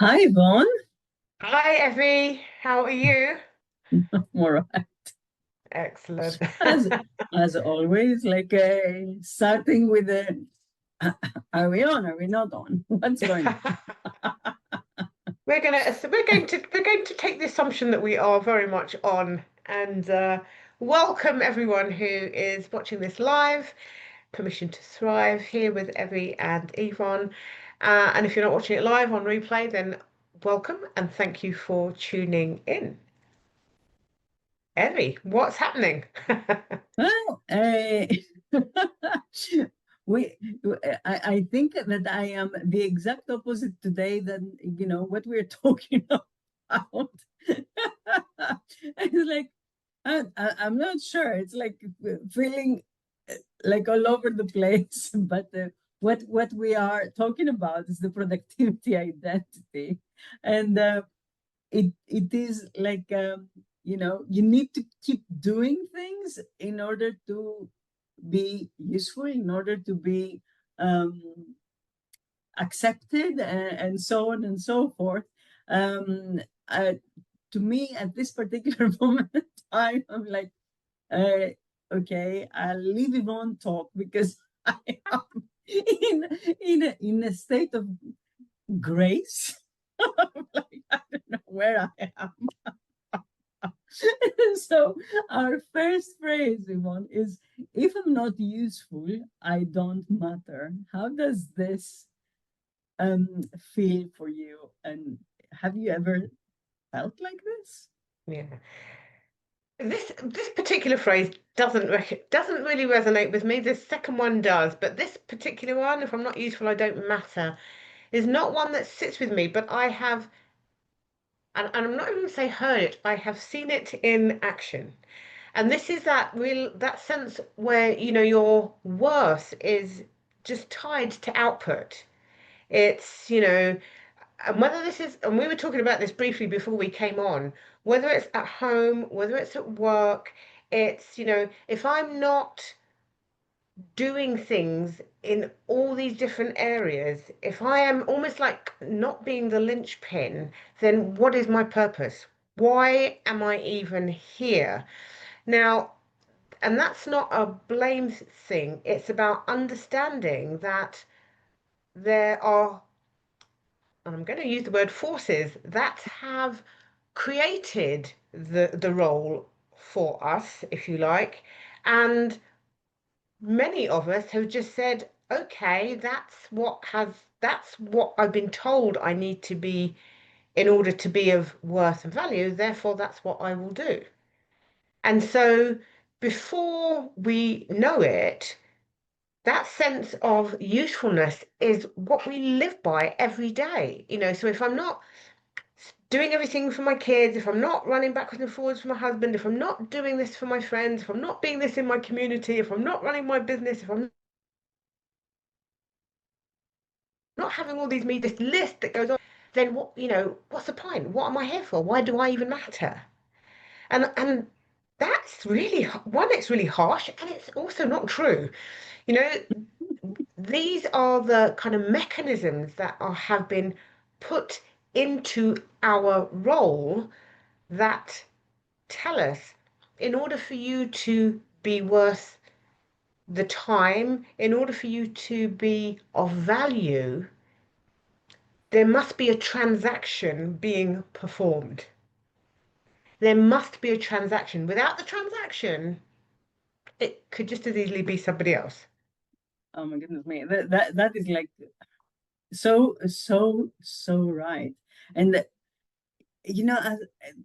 Hi, Yvonne. Hi, Evie. How are you? All right. Excellent. As as always, starting with the are we on? Are we not on? What's going We're going to take the assumption that we are very much on and welcome everyone who is watching this live. Permission to Thrive here with Evie and Yvonne. And if you're not watching it live on replay, then welcome and thank you for tuning in. Evie, what's happening? on? We, I think that I am the exact opposite today than what we're talking about. It's like I'm not sure. It's like feeling like all over the place. But what we are talking about is the productivity identity, and it is like you need to keep doing things in order to be useful, in order to be um, accepted, and so on and so forth. Um, uh, to me, at this particular moment in time, I'm like, uh, okay, I'll leave Yvonne talk because I am in a state of grace. Like, I don't know where I am. So our first phrase, Yvonne, is if I'm not useful, I don't matter. How does this feel for you? And have you ever felt like this? Yeah. This particular phrase doesn't really resonate with me. The second one does, but this particular one, if I'm not useful, I don't matter, is not one that sits with me. But I have, and I'm not even gonna say heard it. I have seen it in action, and this is that sense where your worth is just tied to output. It's and whether this is, and we were talking about this briefly before we came on, whether it's at home, whether it's at work, it's, if I'm not doing things in all these different areas, if I am almost like not being the linchpin, then what is my purpose? Why am I even here? Now, and that's not a blame thing, it's about understanding that there are, and I'm going to use the word forces, that have created the role for us, if you like. And many of us have just said, okay, that's what I've been told I need to be in order to be of worth and value, therefore that's what I will do. And so before we know it, that sense of usefulness is what we live by every day. So if I'm not doing everything for my kids, if I'm not running backwards and forwards for my husband, if I'm not doing this for my friends, if I'm not being this in my community, if I'm not running my business, if I'm not having all this list that goes on, then what's the point? What am I here for? Why do I even matter? And that's really one, it's really harsh, and it's also not true. You know, these are the kind of mechanisms that have been put into our role that tell us in order for you to be worth the time, in order for you to be of value, there must be a transaction being performed. There must be a transaction. Without the transaction, it could just as easily be somebody else. Oh my goodness me. That is like so right. And as,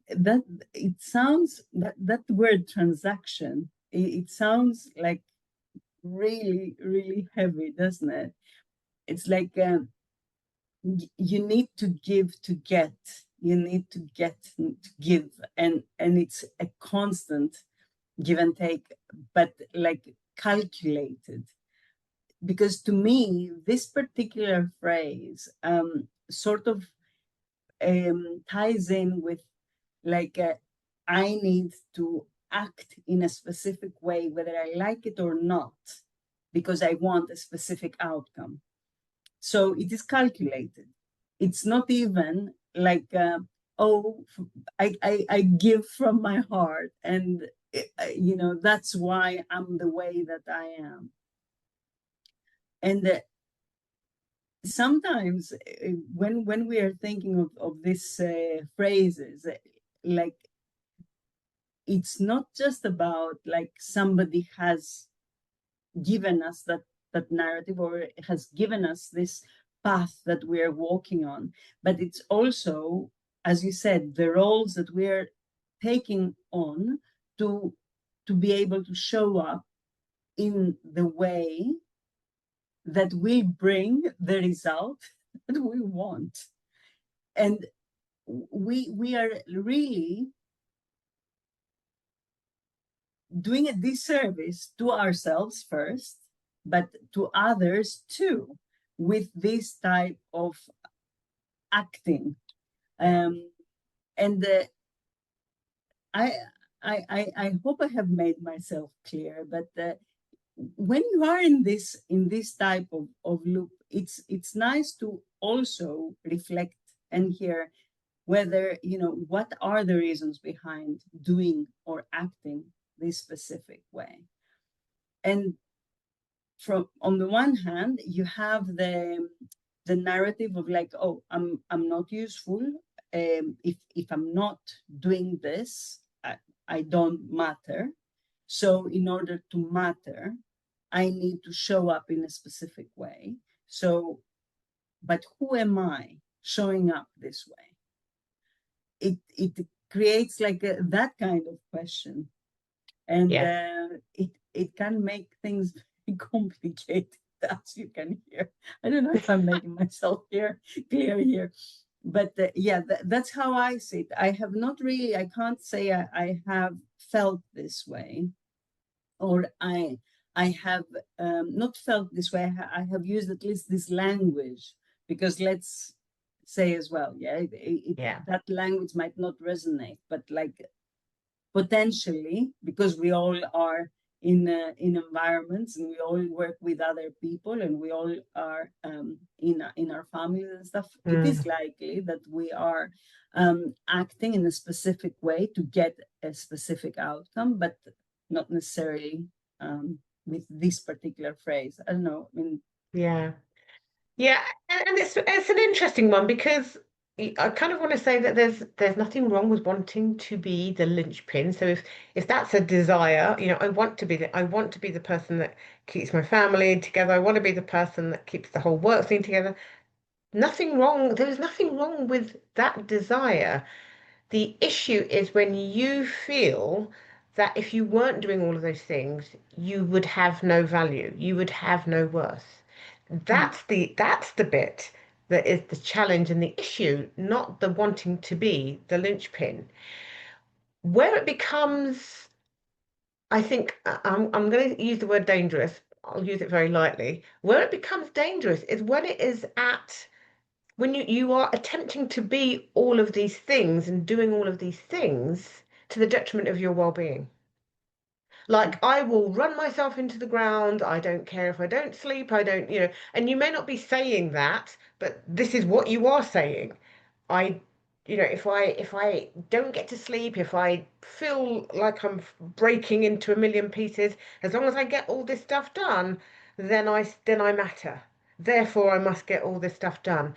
that it sounds that word transaction, it sounds like really, really heavy, doesn't it? It's like you need to give to get. You need to get to give, and it's a constant give and take, but like calculated. Because to me, this particular phrase sort of ties in with like I need to act in a specific way, whether I like it or not, because I want a specific outcome. So it is calculated. It's not even like, oh, I give from my heart, and that's why I'm the way that I am. And sometimes when we are thinking of these phrases, like, it's not just about like somebody has given us that narrative, or has given us this path that we are walking on, but it's also, as you said, the roles that we're taking on to be able to show up in the way that will bring the result that we want. And we are really doing a disservice to ourselves first, but to others too, with this type of acting. Yeah. And I, I hope I have made myself clear. But when you are in this type of loop, it's nice to also reflect and hear whether, what are the reasons behind doing or acting this specific way. And from on the one hand, you have the narrative of like, oh, I'm not useful. If I'm not doing this, I don't matter. So in order to matter, I need to show up in a specific way. So, but who am I showing up this way? It creates like that kind of question, and Yes. it can make things very complicated, as you can hear. I don't know if I'm making myself clear here, but yeah, that's how I see it. I have not really, I can't say I have felt this way, or I have not felt this way. I have used at least this language, because let's say as well, yeah, Yeah. that language might not resonate, but like, potentially, because we all are in environments, and we all work with other people, and we all are in our families and stuff, it is Mm. likely that we are acting in a specific way to get a specific outcome, but not necessarily with this particular phrase. I don't know. I mean, Yeah. Yeah, and it's an interesting one because I kind of want to say that there's nothing wrong with wanting to be the linchpin. So if that's a desire, I want to be the person that keeps my family together. I want to be the person that keeps the whole work thing together. Nothing wrong. There is nothing wrong with that desire. The issue is when you feel that if you weren't doing all of those things, you would have no value, you would have no worth. That's the bit that is the challenge and the issue, not the wanting to be the linchpin. Where it becomes, I think, I'm going to use the word dangerous. I'll use it very lightly. Where it becomes dangerous is when it is at when you are attempting to be all of these things and doing all of these things to the detriment of your well-being. Like I will run myself into the ground. I don't care if I don't sleep. I don't, and you may not be saying that, but this is what you are saying. I, if I don't get to sleep, if I feel like I'm breaking into a million pieces, as long as I get all this stuff done, then I matter. Therefore, I must get all this stuff done.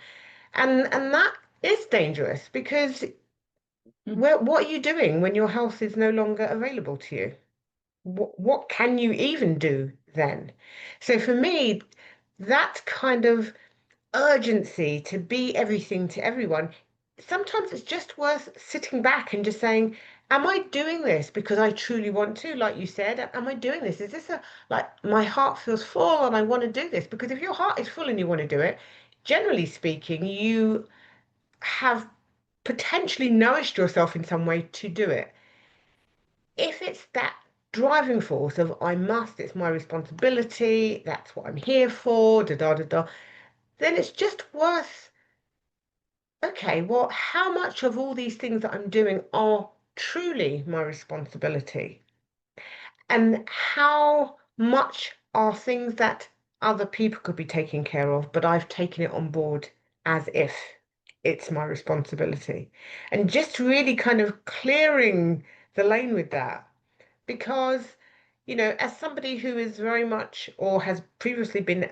And that is dangerous because what are you doing when your health is no longer available to you? What can you even do then? So for me, that kind of urgency to be everything to everyone, sometimes it's just worth sitting back and just saying, am I doing this because I truly want to? Like you said, am I doing this? Is this like my heart feels full and I want to do this? Because if your heart is full and you want to do it, generally speaking, you have potentially nourished yourself in some way to do it. If it's that driving force of I must, it's my responsibility, that's what I'm here for, da da da da, then it's just worth, okay, well, how much of all these things that I'm doing are truly my responsibility? And how much are things that other people could be taking care of, but I've taken it on board as if? it's my responsibility. And just really kind of clearing the lane with that. Because, as somebody who is very much or has previously been,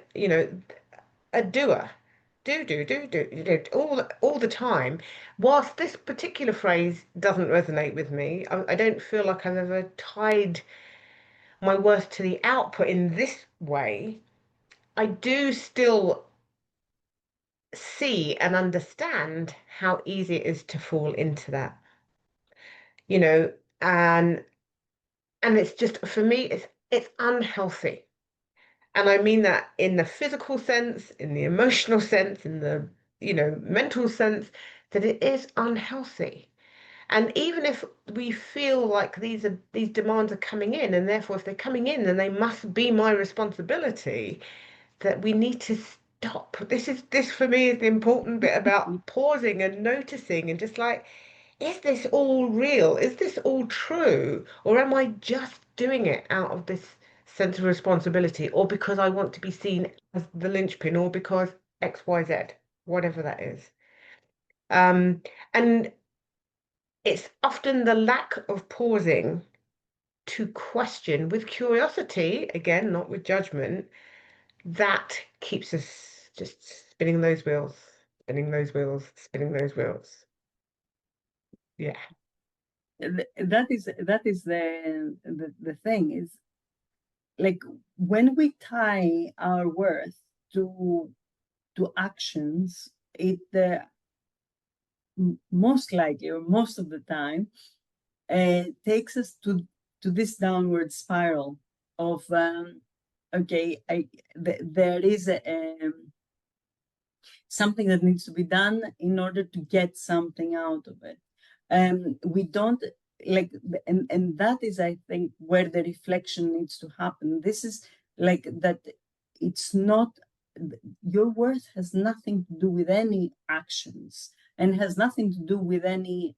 a doer, do, all the time, whilst this particular phrase doesn't resonate with me, I don't feel like I've ever tied my worth to the output in this way. I do still see and understand how easy it is to fall into that, you know, and it's just for me, it's unhealthy. And I mean that in the physical sense, in the emotional sense, in the, mental sense, that it is unhealthy. And even if we feel like these demands are coming in, and therefore if they're coming in, then they must be my responsibility, that we need to stop. This for me is the important bit about pausing and noticing and just like, is this all real? Is this all true? Or am I just doing it out of this sense of responsibility, or because I want to be seen as the linchpin, or because XYZ, whatever that is? Um, and it's often the lack of pausing to question with curiosity, again, not with judgment, that keeps us just spinning those wheels, spinning those wheels, spinning those wheels. Yeah. That is the thing is, like, when we tie our worth to actions, it most likely, or most of the time, takes us to this downward spiral of okay, there is something that needs to be done in order to get something out of it. We don't like, and that is, I think, where the reflection needs to happen. This is like that. It's not, your worth has nothing to do with any actions, and has nothing to do with anybody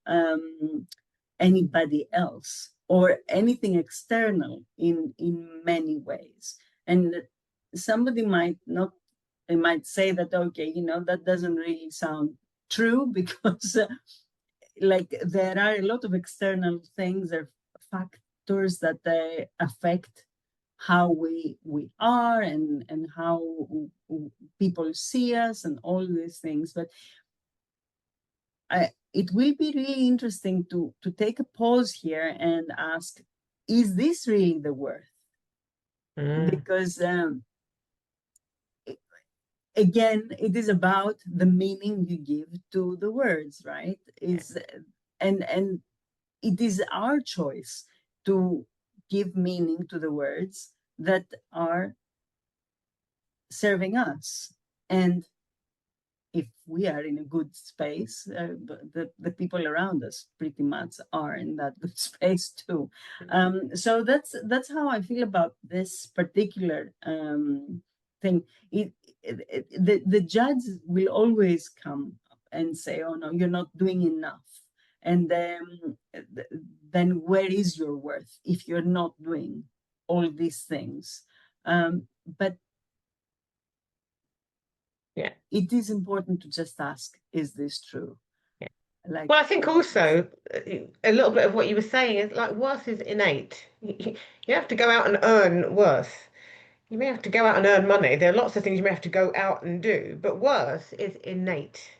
else or anything external in many ways. And somebody might not, they might say that, okay, that doesn't really sound true, because like, there are a lot of external things or factors that affect how we are, and how people see us, and all these things. But it will be really interesting to take a pause here and ask, is this really the worth? Mm. Because again, it is about the meaning you give to the words, right? Is and it is our choice to give meaning to the words that are serving us. And if we are in a good space, the people around us pretty much are in that good space too. So that's how I feel about this particular thing. The judge will always come up and say, "Oh no, you're not doing enough," and then where is your worth if you're not doing all these things? But Yeah. it is important to just ask, is this true? Yeah. Like, Well, I think also a little bit of what you were saying is like worth is innate. You have to go out and earn worth. You may have to go out and earn money. There are lots of things you may have to go out and do, but worth is innate.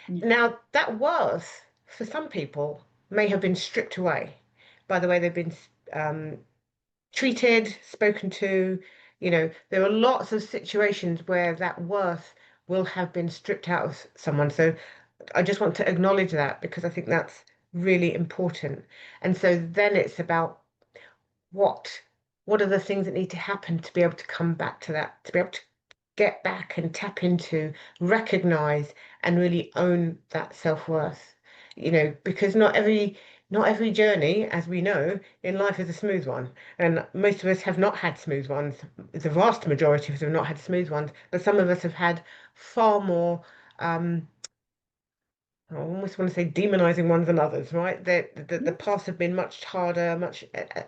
yeah, Now, that worth for some people may have been stripped away by the way they've been um, treated, spoken to. There are lots of situations where that worth will have been stripped out of someone. So I just want to acknowledge that because I think that's really important. And so then it's about what what are the things that need to happen to be able to come back to that, to be able to get back and tap into, recognize, and really own that self-worth. Because not every journey, as we know, in life is a smooth one. And most of us have not had smooth ones. The vast majority of us have not had smooth ones, but some of us have had far more I almost want to say demonizing ones than others, right? The yeah, paths have been much harder,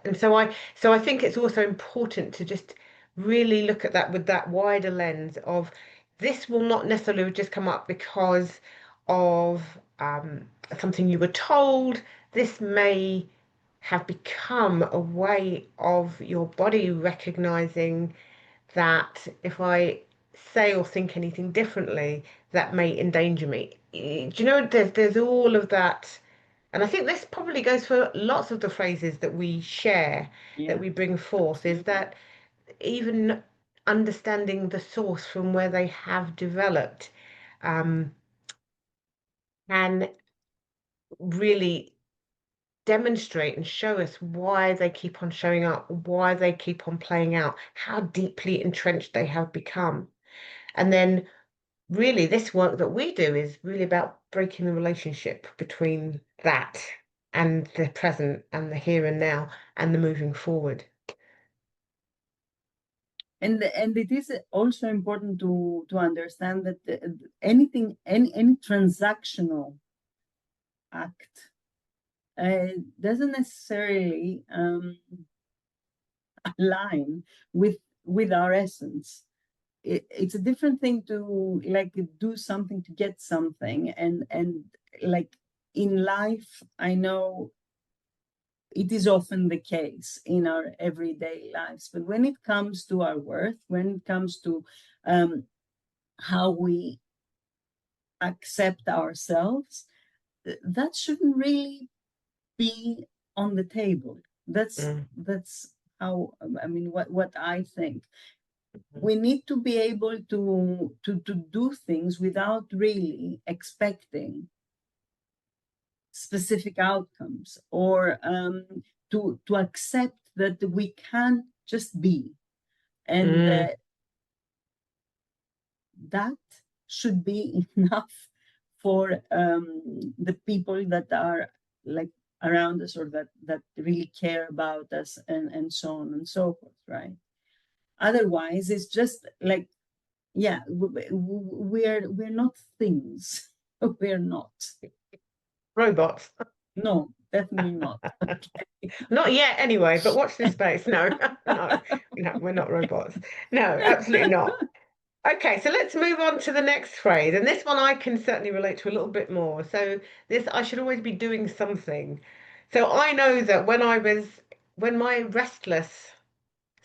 and so I think it's also important to just really look at that with that wider lens of this will not necessarily just come up because of something you were told. This may have become a way of your body recognizing that if I say or think anything differently, that may endanger me. Do you know, there's all of that. And I think this probably goes for lots of the phrases that we share, that Yeah, we bring forth, is absolutely. that even understanding the source from where they have developed um, can really demonstrate and show us why they keep on showing up, why they keep on playing out, how deeply entrenched they have become. And then really this work that we do is really about breaking the relationship between that and the present and the here and now and the moving forward. And it is also important to understand that anything, any transactional act doesn't necessarily align with our essence. It's a different thing to like do something to get something, and like in life, I know it is often the case in our everyday lives, but when it comes to our worth, when it comes to how we accept ourselves, that shouldn't really be on the table. Mm, That's how, I mean, what I think. mm, We need to be able to do things without really expecting specific outcomes, or to accept that we can just be, and mm, that should be enough for the people that are like around us, or that really care about us, and so on and so forth, right? Otherwise it's just like, yeah, we're not things. We're not. robots. No, definitely not. Not yet, anyway, but watch this space. No, no, we're not robots. No, absolutely not. Okay, so let's move on to the next phrase. And this one I can certainly relate to a little bit more. So this, I should always be doing something. So I know that when my restless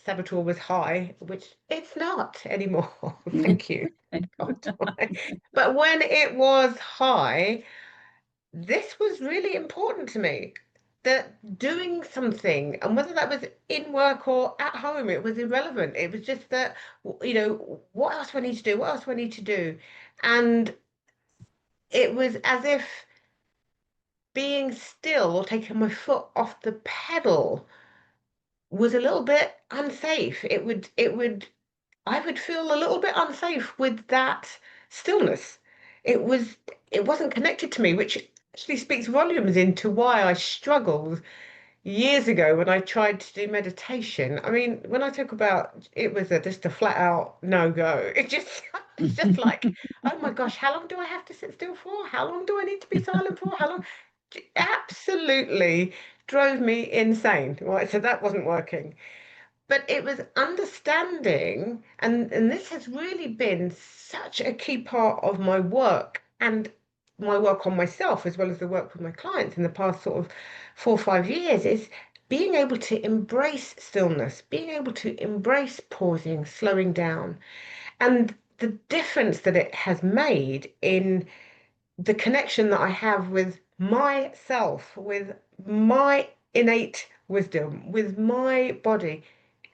saboteur was high, which it's not anymore. Thank you. God. But when it was high, this was really important to me. That doing something, and whether that was in work or at home, it was irrelevant. It was just that, what else do I need to do? What else do I need to do? And it was as if being still or taking my foot off the pedal was a little bit unsafe. I would feel a little bit unsafe with that stillness. It was, it wasn't connected to me, which actually speaks volumes into why I struggled years ago when I tried to do meditation. I mean, when I talk about it was just a flat out no go. It just it's just like, oh my gosh, how long do I have to sit still for? How long do I need to be silent for? How long? Absolutely drove me insane. Right, so that wasn't working. But it was understanding, and this has really been such a key part of my work and my work on myself as well as the work with my clients in the past sort of 4 or 5 years, is being able to embrace stillness, being able to embrace pausing, slowing down, and the difference that it has made in the connection that I have with myself, with my innate wisdom, with my body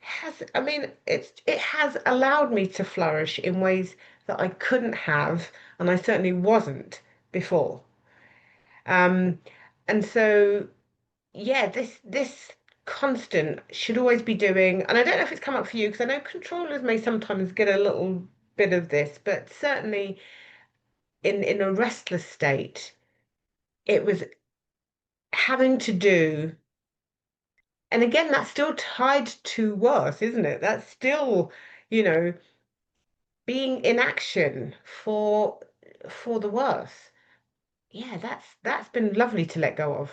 has, I mean, it has allowed me to flourish in ways that I couldn't have, and I certainly wasn't before. Um, and so, yeah, this constant should always be doing, and I don't know if it's come up for you because I know controllers may sometimes get a little bit of this, but certainly in a restless state, it was having to do, and again, that's still tied to worth, isn't it? That's still, you know, being in action for the worse. Yeah, that's been lovely to let go of.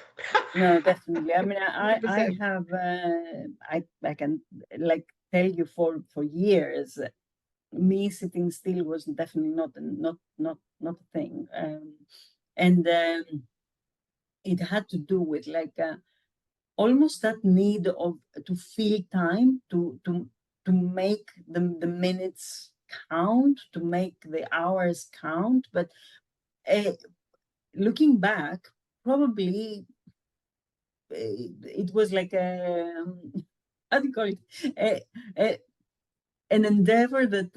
No, definitely. I mean, I 100%. have I can like tell you for years, me sitting still was definitely not a thing. And it had to do with like almost that need of to feel time, to make the minutes count, to make the hours count. But uh, looking back, probably it was like a how do you call it? A, a, an endeavor that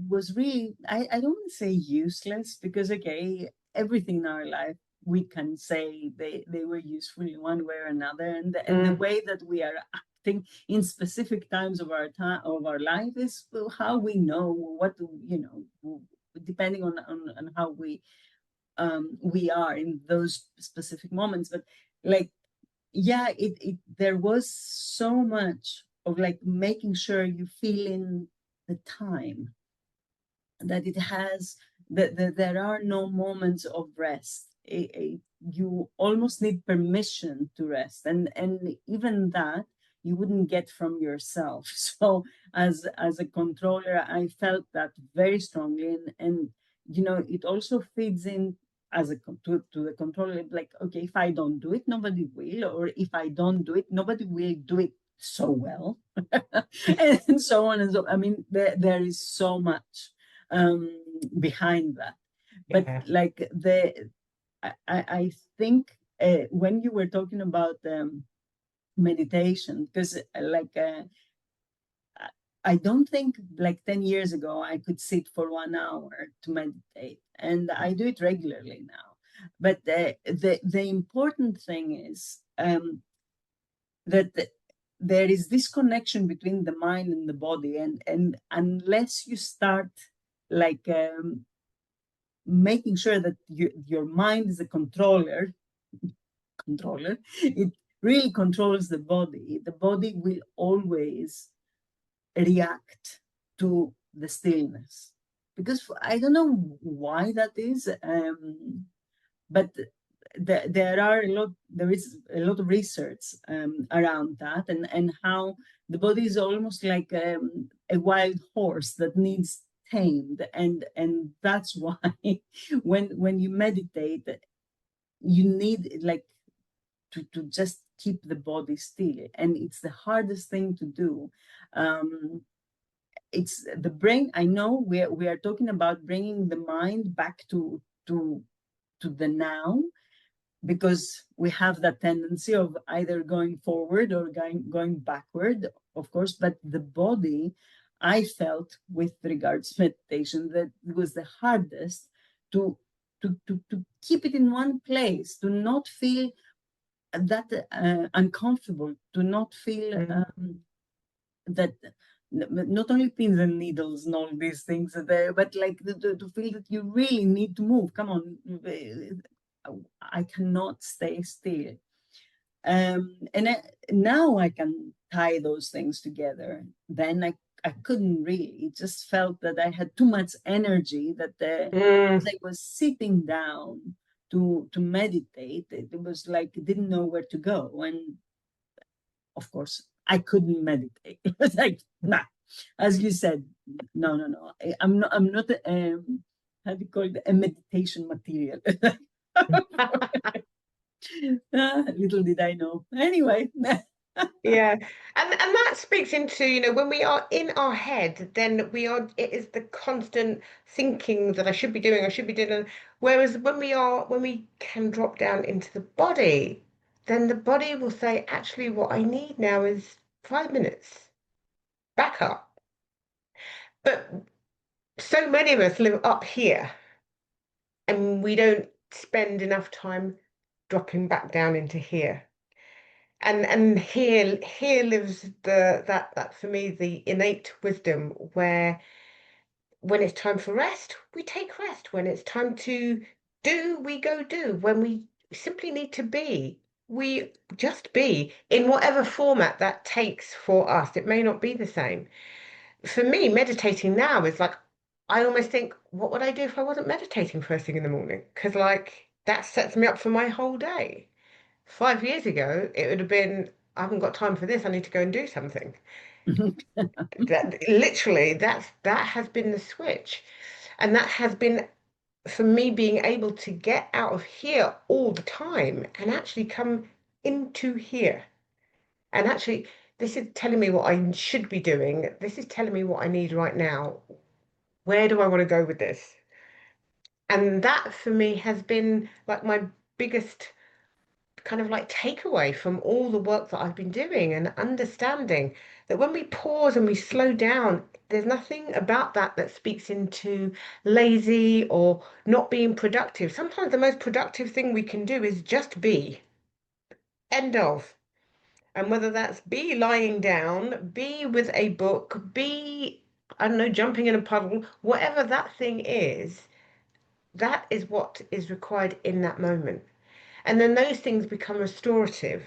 was really, I don't want to say useless, because okay, everything in our life we can say they were useful in one way or another, and the Mm, way that we are acting in specific times of our time of our life is how we know what to, depending on how we are in those specific moments. But like, yeah, it there was so much of like making sure you feel in the time, that it has that there are no moments of rest. You almost need permission to rest, and even that you wouldn't get from yourself. So as a controller, I felt that very strongly, and it also feeds in as to the controller, like, okay, if I don't do it, nobody will, or if I don't do it, nobody will do it so well. And so on and so, I mean, there is so much um, behind that. But yeah. like I think when you were talking about meditation, because like I don't think like 10 years ago I could sit for 1 hour to meditate, and I do it regularly now. But the important thing is that there is this connection between the mind and the body, and unless you start like making sure that your mind is a controller, it really controls the body will always react to the stillness, because I don't know why that is, but there is a lot of research around that, and how the body is almost like a wild horse that needs tamed, and that's why when you meditate, you need like to just keep the body still, and it's the hardest thing to do. um it's the brain. I know we are talking about bringing the mind back to the now, because we have that tendency of either going forward or going backward, of course. But the body, I felt with regards to meditation, that it was the hardest to to keep it in one place, to not feel that uncomfortable, to not feel Mm. that not only pins and needles and all these things are there, but like to feel that you really need to move. Come on, I cannot stay still. And now I can tie those things together. Then I couldn't really. It just felt that I had too much energy, that as Mm. I was sitting down to meditate, it was like I didn't know where to go. And of course, I couldn't meditate. It was like, nah, as you said, no, no, no. I'm not how do you call it, a meditation material. Little did I know. Anyway, Yeah, and that speaks into, when we are in our head, then it is the constant thinking that I should be doing. Whereas when we can drop down into the body, then the body will say, actually, what I need now is 5 minutes, back up. But so many of us live up here, and we don't spend enough time dropping back down into here. And here lives that for me, the innate wisdom, where when it's time for rest, we take rest. When it's time to do, we go do. When we simply need to be, we just be in whatever format that takes for us. It may not be the same. For me, meditating now is like, I almost think, what would I do if I wasn't meditating first thing in the morning? Because like that sets me up for my whole day. 5 years ago, it would have been, I haven't got time for this. I need to go and do something. That literally, that has been the switch, and that has been for me being able to get out of here all the time and actually come into here. And actually, this is telling me what I should be doing. This is telling me what I need right now. Where do I want to go with this? And that for me has been like my biggest kind of like takeaway from all the work that I've been doing, and understanding that when we pause and we slow down, there's nothing about that that speaks into lazy or not being productive. Sometimes the most productive thing we can do is just be. End of. And whether that's be lying down, be with a book, be, I don't know, jumping in a puddle, whatever that thing is, that is what is required in that moment. And then those things become restorative.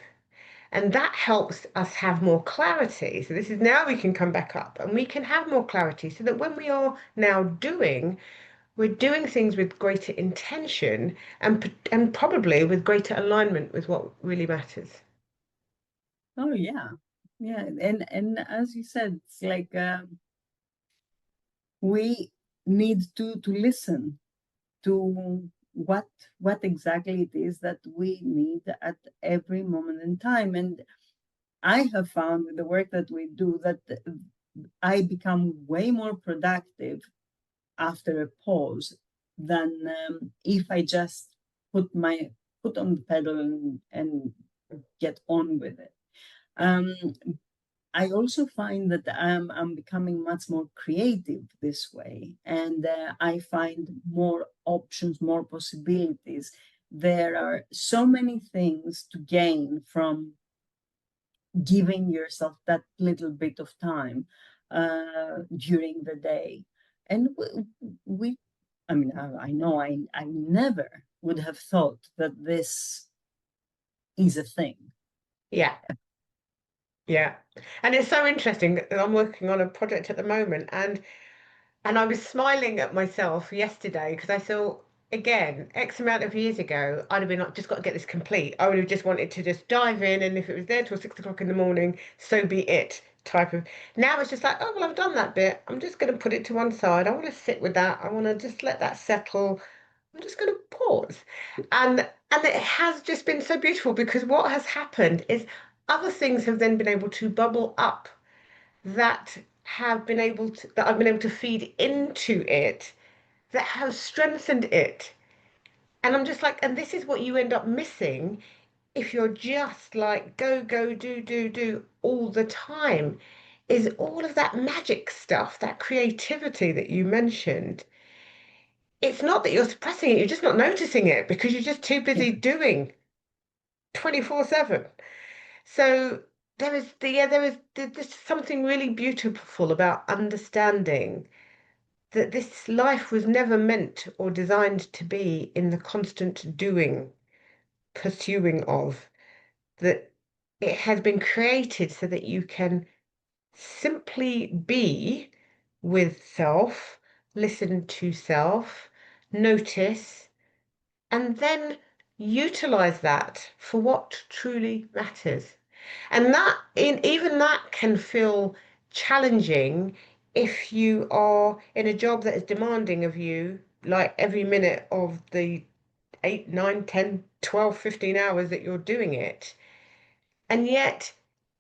And that helps us have more clarity. So this is now we can come back up and we can have more clarity so that when we are now doing, we're doing things with greater intention and probably with greater alignment with what really matters. Oh yeah, yeah, and as you said, it's like we need to listen to what exactly it is that we need at every moment in time. And I have found with the work that we do that I become way more productive after a pause than if I just put my put on the pedal and get on with it. Um, I also find that I'm becoming much more creative this way, and I find more options, more possibilities. There are so many things to gain from giving yourself that little bit of time during the day. And we I mean, I know I never would have thought that this is a thing. Yeah. Yeah. And it's so interesting that I'm working on a project at the moment, and I was smiling at myself yesterday because I thought, again, X amount of years ago, I'd have been like, just got to get this complete. I would have just wanted to just dive in, and if it was there till 6 o'clock in the morning, so be it type of. Now it's just like, oh, well, I've done that bit. I'm just going to put it to one side. I want to sit with that. I want to just let that settle. I'm just going to pause. And it has just been so beautiful because what has happened is other things have then been able to bubble up that have been able to that I've been able to feed into it that have strengthened it. And I'm just like, and this is what you end up missing if you're just like go, go, do all the time, is all of that magic stuff, that creativity that you mentioned. It's not that you're suppressing it, you're just not noticing it because you're just too Yeah, busy doing 24/7. So there's something really beautiful about understanding that this life was never meant or designed to be in the constant doing, pursuing of, that it has been created so that you can simply be with self, listen to self, notice, and then utilize that for what truly matters. And that in even that can feel challenging if you are in a job that is demanding of you like every minute of the 8, 9, 10, 12, 15 hours that you're doing it. And yet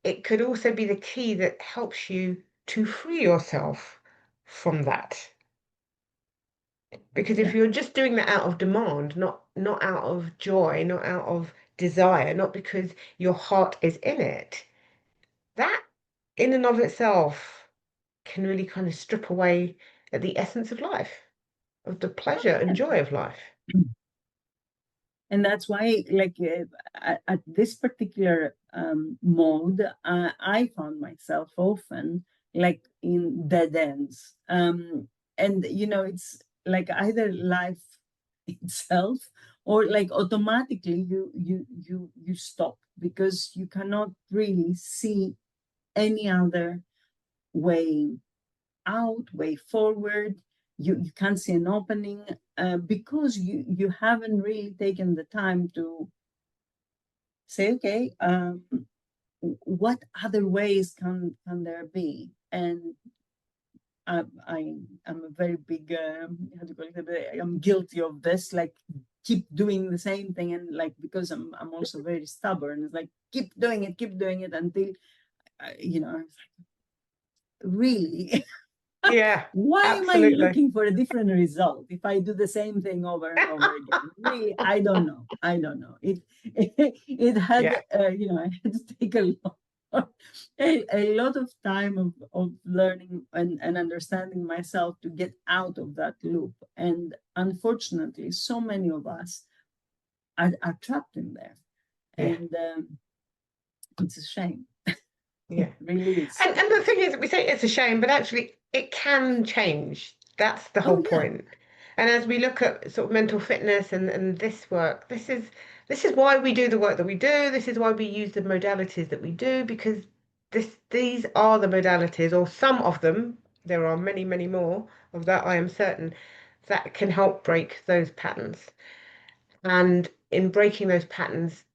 it could also be the key that helps you to free yourself from that. Because if yeah, you're just doing that out of demand, not out of joy, not out of desire, not because your heart is in it, that in and of itself can really kind of strip away at the essence of life, of the pleasure and joy of life. and that's why, like at this particular mode, I found myself often like in dead ends, and it's like either life itself or like automatically you stop because you cannot really see any other way out, way forward. You can't see an opening because you haven't really taken the time to say, okay, what other ways can there be? And I'm a very big, how do you call it? I'm guilty of this, like keep doing the same thing, and like because I'm also very stubborn. It's like keep doing it until you know, really. Yeah, Why am I absolutely. looking for a different result if I do the same thing over and over again? Really, I don't know. I don't know. It had, Yeah, you know, I had to take a lot of time of learning and understanding myself to get out of that loop. And unfortunately, so many of us are trapped in there. yeah, And it's a shame. yeah. Really is. And the thing is, we say it's a shame, but actually it can change. That's the Oh, whole yeah. point. And as we look at sort of mental fitness and this work, this is why we do the work that we do. This is why we use the modalities that we do, because these are the modalities, or some of them. There are many, many more of that, I am certain, that can help break those patterns. And in breaking those patterns,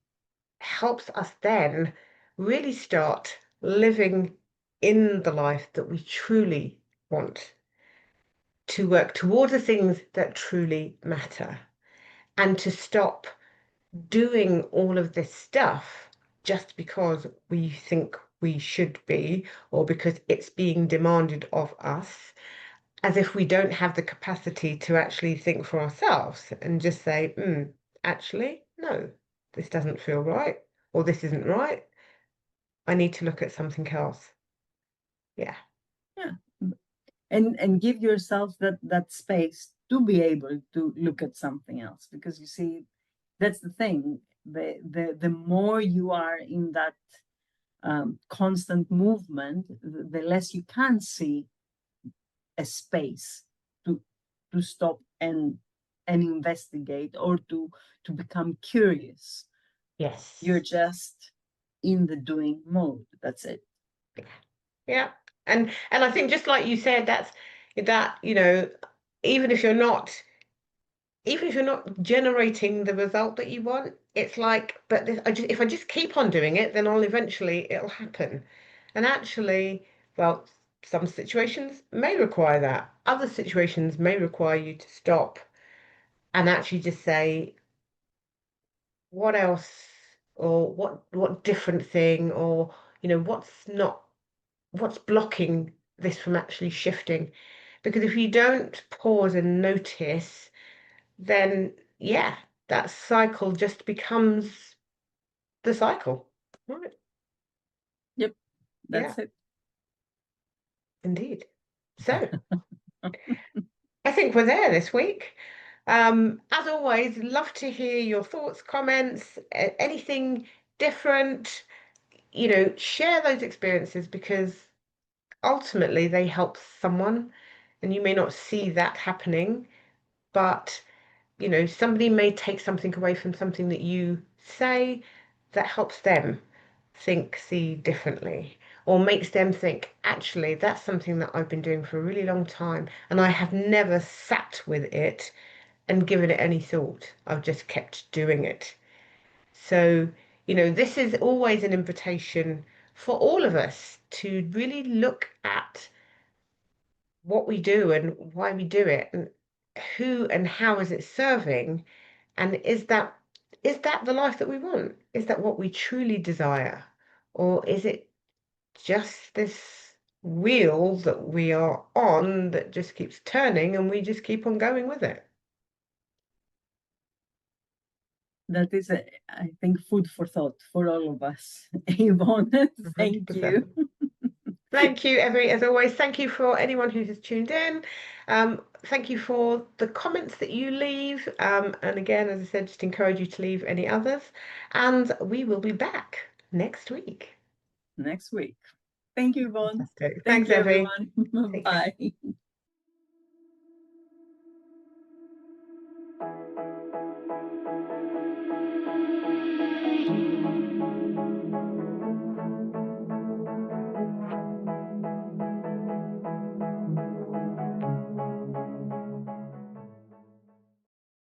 helps us then really start living in the life that we truly want, to work towards the things that truly matter, and to stop doing all of this stuff just because we think we should be, or because it's being demanded of us, as if we don't have the capacity to actually think for ourselves and just say, actually, no, this doesn't feel right, or this isn't right. I need to look at something else. Yeah. Yeah. And give yourself that space to be able to look at something else, because you see, that's the thing, the more you are in that constant movement, the less you can see a space to stop and investigate, or to become curious. You're Yes. just in the doing mode. That's it. Yeah. And I think just like you said, that, even if you're not even if you're not generating the result that you want, it's like, but if I just keep on doing it, then it'll happen. And actually, well, some situations may require that. Other situations may require you to stop and actually just say, what else, or what different thing, or what's blocking this from actually shifting. Because if you don't pause and notice, then yeah, that cycle just becomes the cycle. Right. Yep, Yeah, that's it. indeed. So I think we're there this week. As always, love to hear your thoughts, comments, anything different. Share those experiences, because ultimately they help someone, and you may not see that happening, but somebody may take something away from something that you say that helps them think, see differently, or makes them think, actually, that's something that I've been doing for a really long time, and I have never sat with it and given it any thought. I've just kept doing it. So, this is always an invitation for all of us to really look at what we do and why we do it, and who and how is it serving, and is that the life that we want? Is that what we truly desire? Or is it just this wheel that we are on that just keeps turning and we just keep on going with it? That is, I think, food for thought for all of us. Yvonne, thank 100%. you. Thank you, Evie, as always. Thank you for anyone who has tuned in. Thank you for the comments that you leave. And again, as I said, just encourage you to leave any others. And we will be back next week. Next week. Thank you, Yvonne. Fantastic. Thank Thanks, you, Evie. everyone. Take care. Bye.